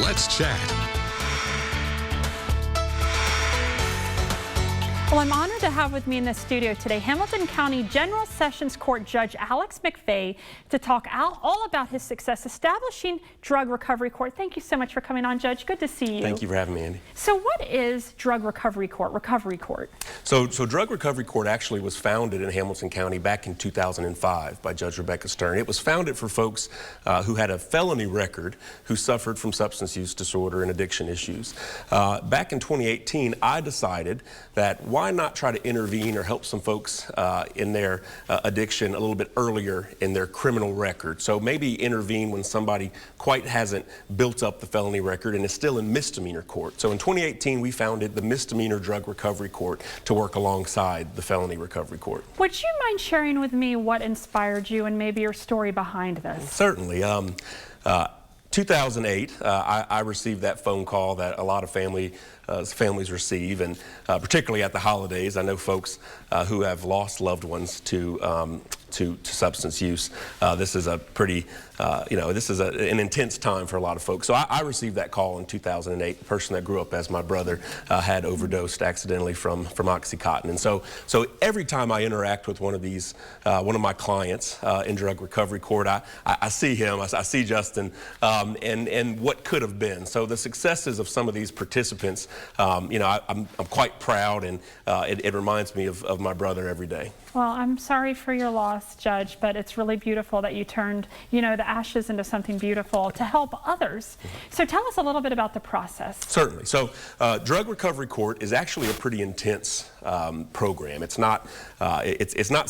Let's Chat. Well, I'm honored to have with me in the studio today Hamilton County General Sessions Court Judge Alex McVeagh to talk all about his success establishing Drug Recovery Court. Thank you so much for coming on, Judge. Good to see you. Thank you for having me, Andy. So what is Drug Recovery Court, Recovery Court? So Drug Recovery Court actually was founded in Hamilton County back in 2005 by Judge Rebecca Stern. It was founded for folks who had a felony record who suffered from substance use disorder and addiction issues. Back in 2018, I decided that why not try to intervene or help some folks in their addiction a little bit earlier in their criminal record. So maybe intervene when somebody quite hasn't built up the felony record and is still in misdemeanor court. So in 2018, we founded the Misdemeanor Drug Recovery Court to work alongside the Felony Recovery Court. Would you mind sharing with me what inspired you and maybe your story behind this? Certainly. 2008, I received that phone call that a lot of families receive, and particularly at the holidays. I know folks who have lost loved ones to substance use. This is a pretty, this is an intense time for a lot of folks. So I received that call in 2008. The person that grew up as my brother had overdosed accidentally from Oxycontin. And so every time I interact with one of my clients in Drug Recovery Court, I see him, I see Justin, and what could have been. So the successes of some of these participants, I'm quite proud, and it reminds me of my brother every day. Well, I'm sorry for your loss, Judge, but it's really beautiful that you turned, the ashes into something beautiful to help others. So tell us a little bit about the process. Certainly. So Drug Recovery Court is actually a pretty intense program. It's not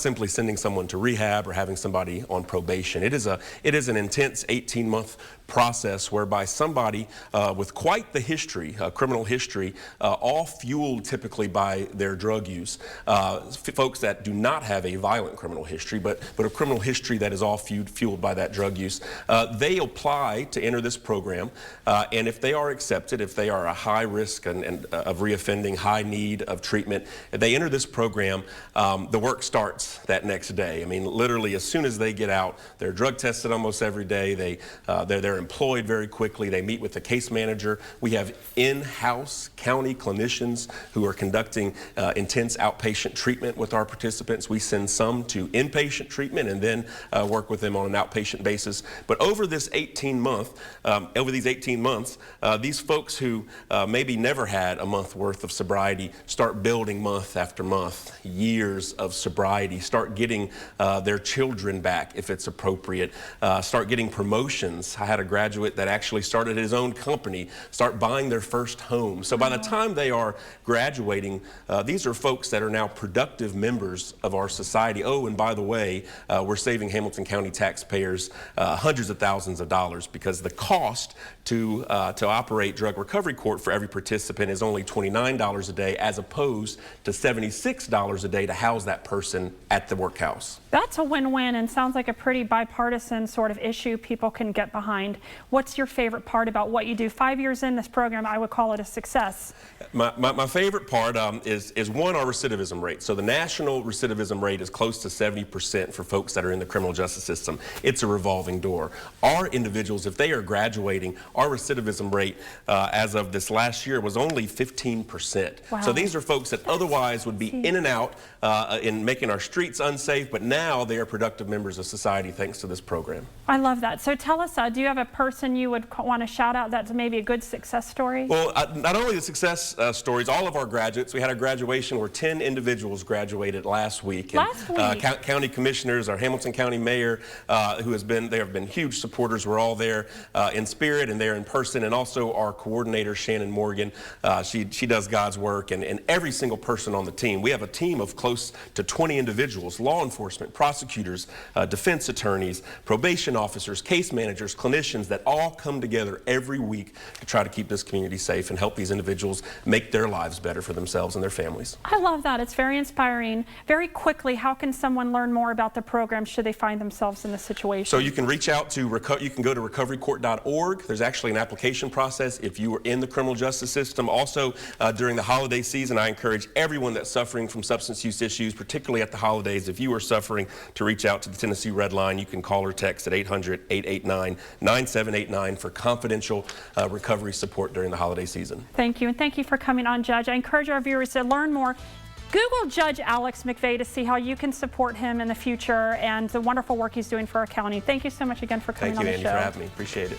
simply sending someone to rehab or having somebody on probation. It is an intense 18-month process whereby somebody with quite the history, criminal history, all fueled typically by their drug use. Folks that do not have a violent criminal history, but a criminal history that is all fueled by that drug use. They apply to enter this program, and if they are accepted, if they are a high risk of reoffending, high need of treatment, if they enter this program, the work starts that next day. I mean, literally, as soon as they get out, they're drug tested almost every day. They're employed very quickly. They meet with the case manager. We have in-house county clinicians who are conducting intense outpatient treatment with our participants. We send some to inpatient treatment and then work with them on an outpatient basis. But over these 18 months, these folks who maybe never had a month worth of sobriety start building month after month, years of sobriety, start getting their children back if it's appropriate, start getting promotions. I had a graduate that actually started his own company, start buying their first home. So by the time they are graduating, these are folks that are now productive members of our society. Oh, and by the way, we're saving Hamilton County taxpayers hundreds of thousands of dollars, because the cost to operate Drug Recovery Court for every participant is only $29 a day, as opposed to $76 a day to house that person at the workhouse. That's a win-win, and sounds like a pretty bipartisan sort of issue people can get behind. What's your favorite part about what you do? 5 years in this program, I would call it a success. My favorite part is one, our recidivism rate. So the national recidivism rate is close to 70% for folks that are in the criminal justice system. It's a revolving door. Our individuals, if they are graduating, our recidivism rate as of this last year was only 15%. Wow. So these are folks that otherwise would be in and out in making our streets unsafe, but now they are productive members of society thanks to this program. I love that. So tell us, do you have a person you would want to shout out that's maybe a good success story? Well, not only the success stories, all of our graduates, we had a graduation where 10 individuals graduated last week. And, county commissioners, our Hamilton County mayor, who they have been huge supporters. We're all there in spirit and there in person, and also our coordinator, Shannon Morgan. She does God's work, and every single person on the team. We have a team of close to 20 individuals, law enforcement, prosecutors, defense attorneys, probation officers, case managers, clinicians, that all come together every week to try to keep this community safe and help these individuals make their lives better for themselves and their families. I love that. It's very inspiring. Very quickly, how can someone learn more about the program should they find themselves in this situation? So you can reach out to, you can go to recoverycourt.org. There's actually an application process if you are in the criminal justice system. Also, during the holiday season, I encourage everyone that's suffering from substance use issues, particularly at the holidays, if you are suffering, to reach out to the Tennessee Red Line. You can call or text at 800-889-9500. 9789 for confidential recovery support during the holiday season. Thank you, and thank you for coming on, Judge. I encourage our viewers to learn more. Google Judge Alex McVeagh to see how you can support him in the future and the wonderful work he's doing for our county. Thank you so much again for coming on the show. Thank you, Andy, for having me. Appreciate it.